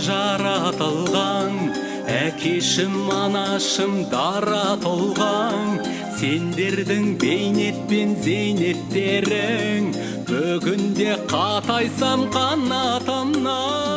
жаратылған, әкешім анашым дара толған. Сендердің бейнет пен зейнеттерің бүгінде қатайсам қанатымнан.